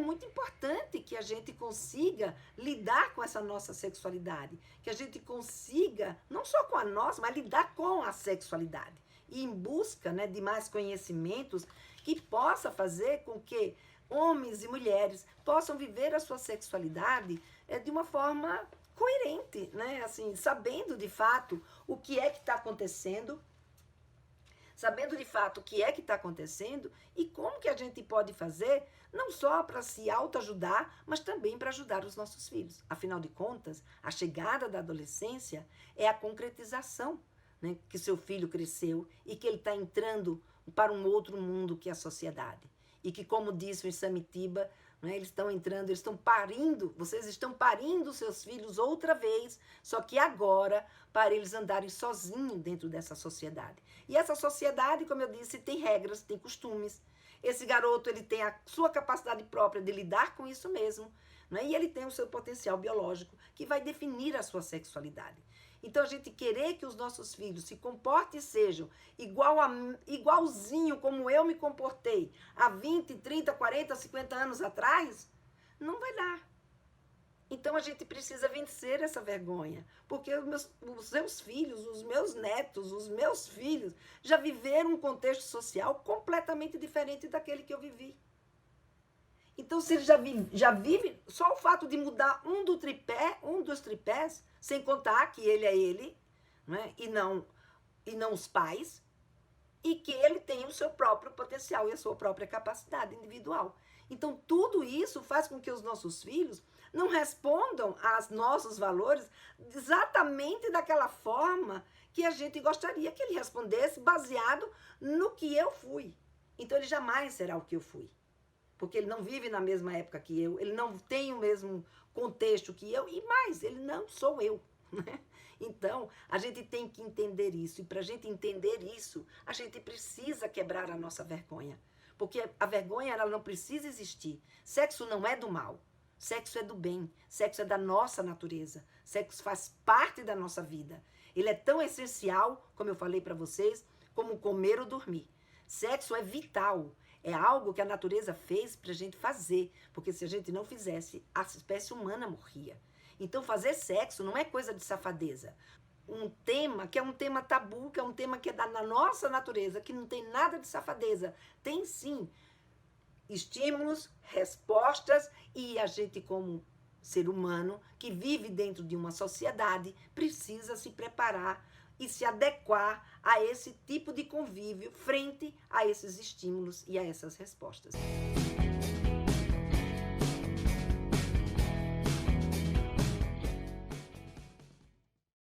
muito importante que a gente consiga lidar com essa nossa sexualidade, que a gente consiga, não só com a nossa, mas lidar com a sexualidade. E em busca, né, de mais conhecimentos que possa fazer com que homens e mulheres possam viver a sua sexualidade de uma forma coerente, né? Assim, sabendo de fato o que é que está acontecendo, sabendo de fato o que é que está acontecendo e como que a gente pode fazer, não só para se autoajudar, mas também para ajudar os nossos filhos. Afinal de contas, a chegada da adolescência é a concretização, né, que seu filho cresceu e que ele está entrando para um outro mundo que é a sociedade. E que, como disse o Samitiba, né, eles estão entrando, eles estão parindo, vocês estão parindo seus filhos outra vez, só que agora para eles andarem sozinhos dentro dessa sociedade. E essa sociedade, como eu disse, tem regras, tem costumes. Esse garoto, ele tem a sua capacidade própria de lidar com isso mesmo, né? E ele tem o seu potencial biológico que vai definir a sua sexualidade. Então, a gente querer que os nossos filhos se comportem e sejam igualzinho como eu me comportei há 20, 30, 40, 50 anos atrás, não vai dar. Então, a gente precisa vencer essa vergonha, porque os seus filhos, os meus netos, os meus filhos já viveram um contexto social completamente diferente daquele que eu vivi. Então, se ele já vive, só o fato de mudar um dos tripés, sem contar que ele é ele, né? e não os pais, e que ele tem o seu próprio potencial e a sua própria capacidade individual. Então, tudo isso faz com que os nossos filhos não respondam aos nossos valores exatamente daquela forma que a gente gostaria que ele respondesse, baseado no que eu fui. Então, ele jamais será o que eu fui. Porque ele não vive na mesma época que eu, ele não tem o mesmo contexto que eu, e mais, ele não sou eu, né? Então, a gente tem que entender isso, e para a gente entender isso, a gente precisa quebrar a nossa vergonha. Porque a vergonha, ela não precisa existir. Sexo não é do mal, sexo é do bem, sexo é da nossa natureza, sexo faz parte da nossa vida. Ele é tão essencial, como eu falei para vocês, como comer ou dormir. Sexo é vital. É algo que a natureza fez para a gente fazer, porque se a gente não fizesse, a espécie humana morria. Então, fazer sexo não é coisa de safadeza. Um tema que é um tema tabu, que é um tema que é da nossa natureza, que não tem nada de safadeza. Tem sim estímulos, respostas, e a gente, como ser humano, que vive dentro de uma sociedade, precisa se preparar e se adequar a esse tipo de convívio frente a esses estímulos e a essas respostas.